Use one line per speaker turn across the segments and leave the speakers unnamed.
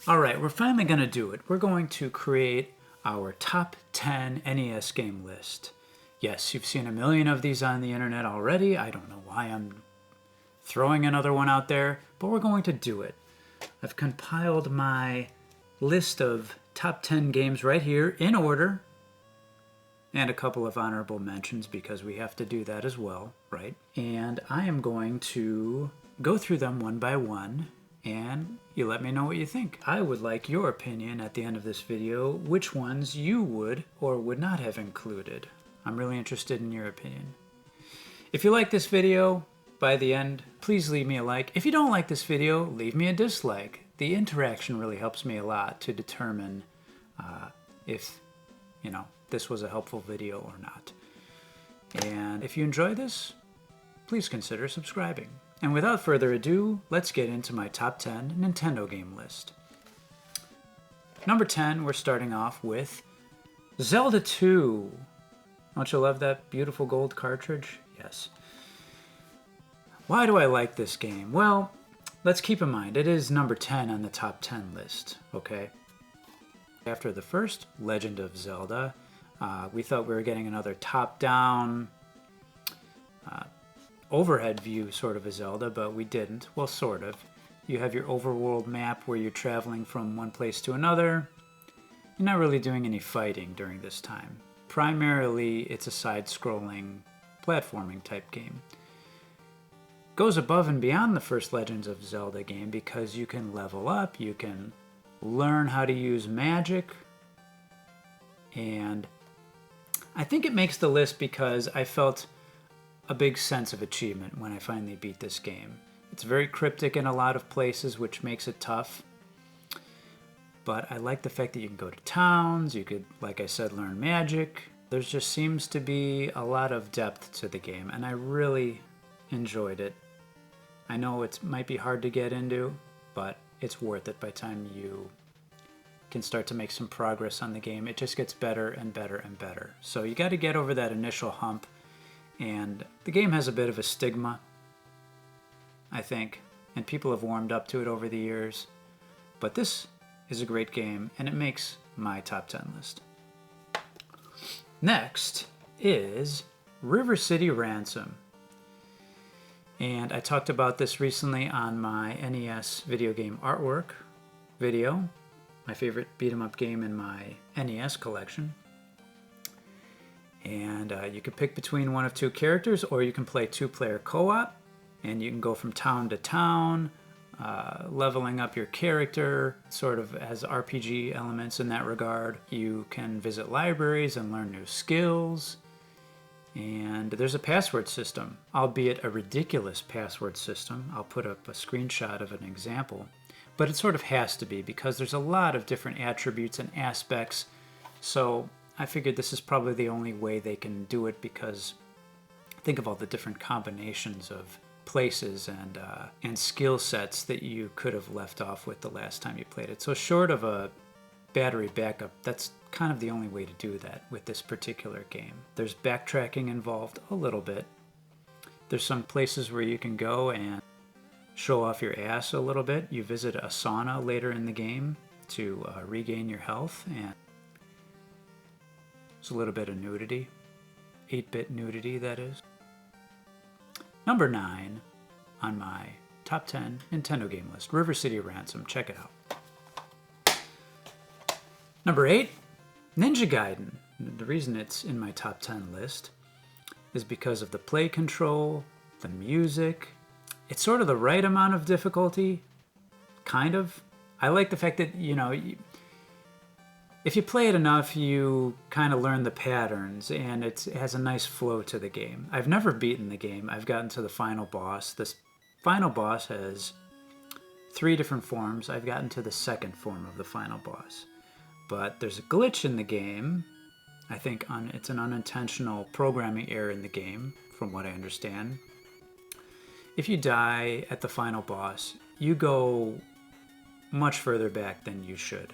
All right, we're finally going to do it. We're going to create our top 10 NES game list. Yes, you've seen a million of these on the internet already. I don't know why I'm throwing another one out there, but we're going to do it. I've compiled my list of top 10 games right here in order, and a couple of honorable mentions because we have to do that as well, right? And I am going to go through them one by one, and you let me know what you think. I would like your opinion at the end of this video, which ones you would or would not have included. I'm really interested in your opinion. If you like this video, by the end, please leave me a like. If you don't like this video, leave me a dislike. The interaction really helps me a lot to determine if, this was a helpful video or not. And if you enjoy this, please consider subscribing. And without further ado, let's get into my top 10 Nintendo game list. Number 10, we're starting off with Zelda II. Don't you love that beautiful gold cartridge? Yes. Why do I like this game? Well, let's keep in mind, it is number 10 on the top 10 list, okay? After the first Legend of Zelda, we thought we were getting another top-down, overhead view sort of a Zelda, but we didn't. Well, sort of. You have your overworld map where you're traveling from one place to another. You're not really doing any fighting during this time. Primarily, it's a side-scrolling platforming type game. Goes above and beyond the first Legends of Zelda game because you can level up, you can learn how to use magic, and I think it makes the list because I felt a big sense of achievement when I finally beat this game. It's very cryptic in a lot of places, which makes it tough, but I like the fact that you can go to towns, you could, like I said, learn magic. There just seems to be a lot of depth to the game, and I really enjoyed it. I know it might be hard to get into, but it's worth it by the time you can start to make some progress on the game. It just gets better and better and better. So you got to get over that initial hump, and the game has a bit of a stigma, I think, and people have warmed up to it over the years. But this is a great game, and it makes my top 10 list. Next is River City Ransom. And I talked about this recently on my NES video game artwork video, my favorite beat-em-up game in my NES collection. And you can pick between one of two characters, or you can play two-player co-op, and you can go from town to town, leveling up your character, sort of as RPG elements in that regard. You can visit libraries and learn new skills. And there's a password system, albeit a ridiculous password system. I'll put up a screenshot of an example. But it sort of has to be because there's a lot of different attributes and aspects. So I figured this is probably the only way they can do it, because think of all the different combinations of places and skill sets that you could have left off with the last time you played it. So short of a battery backup, that's kind of the only way to do that with this particular game. There's backtracking involved a little bit. There's some places where you can go and show off your ass a little bit. You visit a sauna later in the game to regain your health, and there's a little bit of nudity. 8-bit nudity, that is. Number 9 on my top 10 Nintendo game list, River City Ransom. Check it out. Number 8, Ninja Gaiden. The reason it's in my top 10 list is because of the play control, the music. It's sort of the right amount of difficulty, kind of. I like the fact that, if you play it enough, you kind of learn the patterns, and it has a nice flow to the game. I've never beaten the game. I've gotten to the final boss. This final boss has 3 different forms. I've gotten to the second form of the final boss. But there's a glitch in the game. I think it's an unintentional programming error in the game, from what I understand. If you die at the final boss, you go much further back than you should.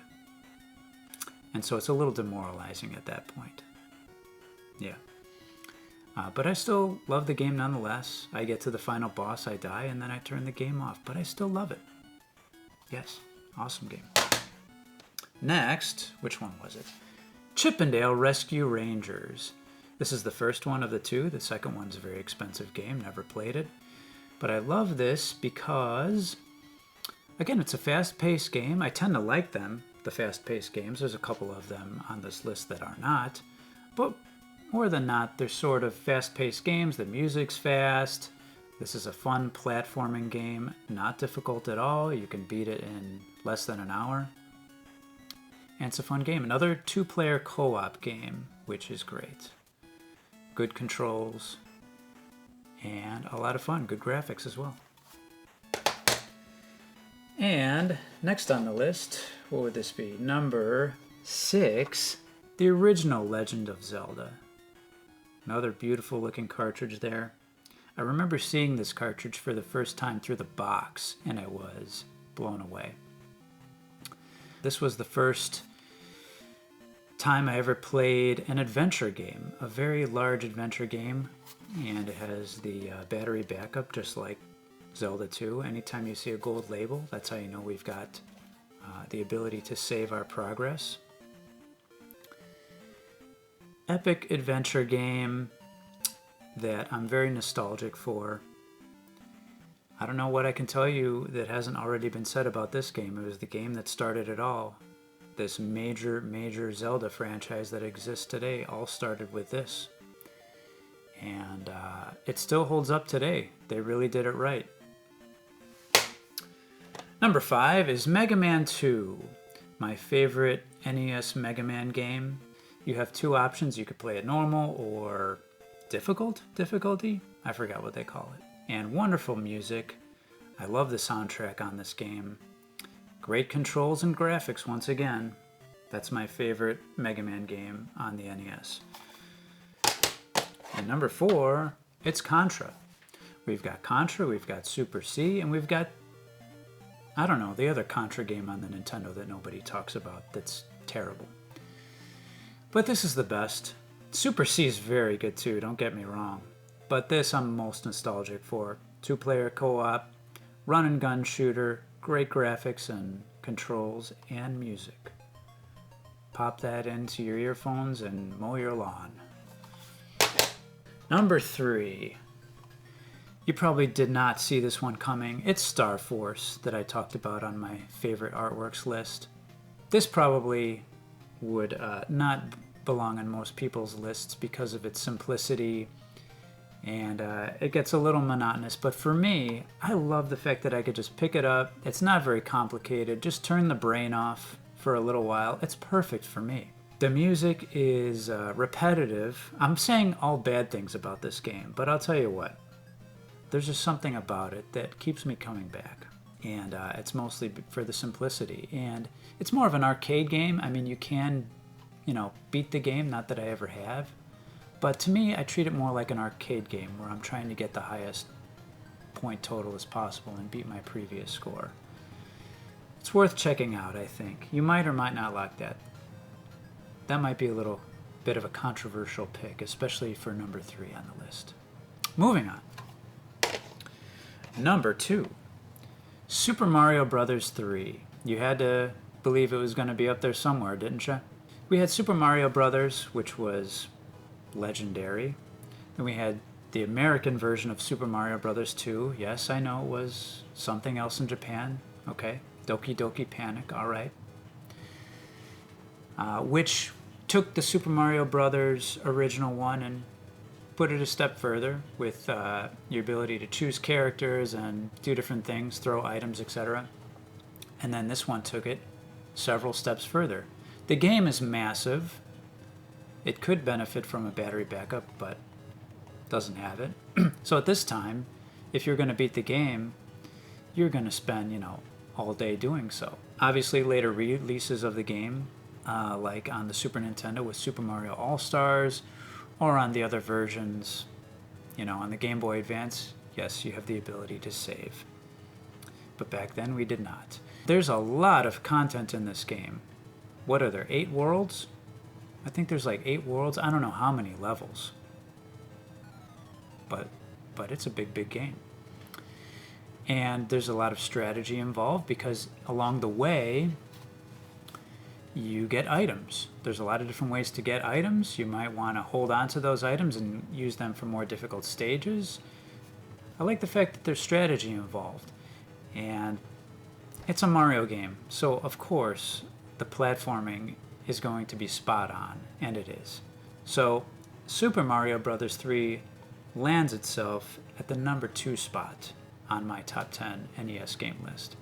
And so it's a little demoralizing at that point. Yeah. But I still love the game nonetheless. I get to the final boss, I die, and then I turn the game off. But I still love it. Yes, awesome game. Next, which one was it? Chippendale Rescue Rangers. This is the first one of the two. The second one's a very expensive game, never played it. But I love this because, again, it's a fast-paced game. I tend to like them, the fast-paced games. There's a couple of them on this list that are not. But more than not, they're sort of fast-paced games. The music's fast. This is a fun platforming game, not difficult at all. You can beat it in less than an hour. And it's a fun game. Another two-player co-op game, which is great. Good controls and a lot of fun. Good graphics as well. And next on the list, what would this be? Number 6, the original Legend of Zelda. Another beautiful looking cartridge there. I remember seeing this cartridge for the first time through the box, and I was blown away. This was the first time I ever played an adventure game, a very large adventure game, and it has the battery backup just like Zelda II. Anytime you see a gold label, that's how you know we've got the ability to save our progress. Epic adventure game that I'm very nostalgic for. I don't know what I can tell you that hasn't already been said about this game. It was the game that started it all. This major Zelda franchise that exists today all started with this. And it still holds up today. They really did it right. Number 5 is Mega Man 2, my favorite NES Mega Man game. You have two options. You could play it normal or difficulty. I forgot what they call it. And wonderful music. I love the soundtrack on this game. Great controls and graphics once again. That's my favorite Mega Man game on the NES. And number 4, it's Contra. We've got Contra, we've got Super C, and we've got, I don't know, the other Contra game on the Nintendo that nobody talks about that's terrible. But this is the best. Super C is very good too, don't get me wrong. But this I'm most nostalgic for. Two-player co-op, run and gun shooter, great graphics and controls and music. Pop that into your earphones and mow your lawn. Number 3. You probably did not see this one coming. It's Star Force that I talked about on my favorite artworks list. This probably would not belong on most people's lists because of its simplicity, and it gets a little monotonous. But for me, I love the fact that I could just pick it up. It's not very complicated. Just turn the brain off for a little while. It's perfect for me. The music is repetitive. I'm saying all bad things about this game, but I'll tell you what. There's just something about it that keeps me coming back. And it's mostly for the simplicity. And it's more of an arcade game. I mean, you can, beat the game. Not that I ever have. But to me, I treat it more like an arcade game where I'm trying to get the highest point total as possible and beat my previous score. It's worth checking out, I think. You might or might not like that. That might be a little bit of a controversial pick, especially for number 3 on the list. Moving on. Number 2. Super Mario Bros. 3. You had to believe it was going to be up there somewhere, didn't you? We had Super Mario Bros., which was legendary. Then we had the American version of Super Mario Bros. 2. Yes, I know it was something else in Japan. Okay. Doki Doki Panic, all right. Which took the Super Mario Bros. Original one and put it a step further with your ability to choose characters and do different things, throw items, etc. And then this one took it several steps further. The game is massive. It could benefit from a battery backup, but doesn't have it. So at this time, if you're going to beat the game, you're going to spend, all day doing so. Obviously, later releases of the game, like on the Super Nintendo with Super Mario All-Stars, or on the other versions, on the Game Boy Advance, yes, you have the ability to save. But back then, we did not. There's a lot of content in this game. What are there, 8 worlds? I think there's like 8 worlds. I don't know how many levels. But it's a big game. And there's a lot of strategy involved because along the way, you get items. There's a lot of different ways to get items. You might want to hold on to those items and use them for more difficult stages. I like the fact that there's strategy involved. And it's a Mario game, so of course the platforming is going to be spot on, and it is. So Super Mario Bros. 3 lands itself at the number 2 spot on my top 10 NES game list.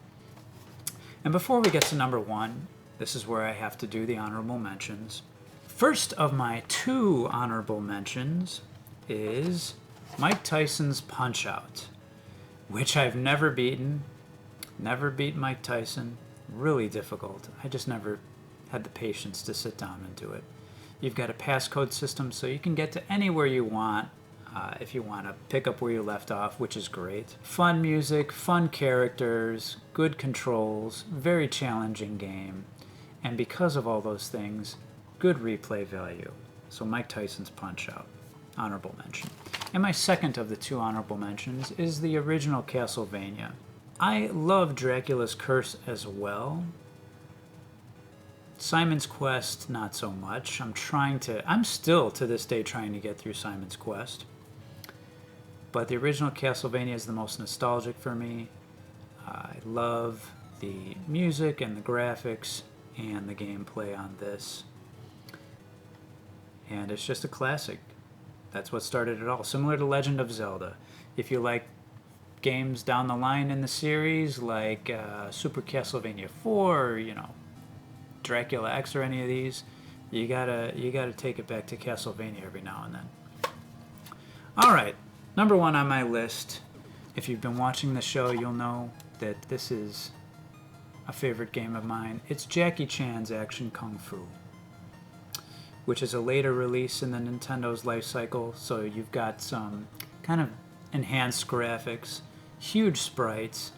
And before we get to number 1, this is where I have to do the honorable mentions. First of my 2 honorable mentions is Mike Tyson's Punch-Out!, which I've never beaten. Never beat Mike Tyson. Really difficult. I just never had the patience to sit down and do it. You've got a passcode system, so you can get to anywhere you want if you want to pick up where you left off, which is great. Fun music, fun characters, good controls, very challenging game. And because of all those things, good replay value. So Mike Tyson's Punch-Out!, honorable mention. And my second of the 2 honorable mentions is the original Castlevania. I love Dracula's Curse as well. Simon's Quest, not so much. I'm still to this day trying to get through Simon's Quest. But the original Castlevania is the most nostalgic for me. I love the music and the graphics and the gameplay on this. And it's just a classic. That's what started it all. Similar to Legend of Zelda. If you like games down the line in the series, like Super Castlevania 4, or, Dracula X or any of these, you gotta take it back to Castlevania every now and then. All right, number 1 on my list. If you've been watching the show, you'll know that this is a favorite game of mine. It's Jackie Chan's Action Kung Fu, which is a later release in the Nintendo's life cycle. So you've got some kind of enhanced graphics, huge sprites,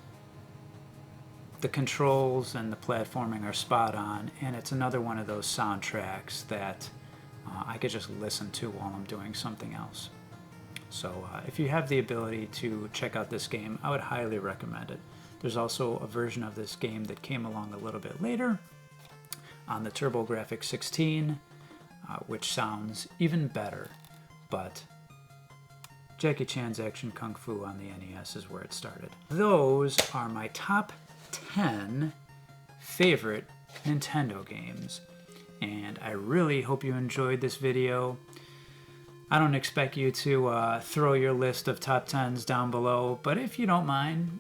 the controls and the platforming are spot on, and it's another one of those soundtracks that I could just listen to while I'm doing something else. So if you have the ability to check out this game, I would highly recommend it. There's also a version of this game that came along a little bit later on the TurboGrafx 16, which sounds even better, but Jackie Chan's Action Kung Fu on the NES is where it started. Those are my top 10 favorite Nintendo games, and I really hope you enjoyed this video. I don't expect you to throw your list of top 10s down below, but if you don't mind,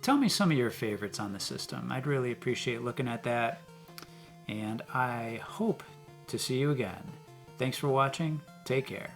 tell me some of your favorites on the system. I'd really appreciate looking at that, and I hope to see you again. Thanks for watching. Take care.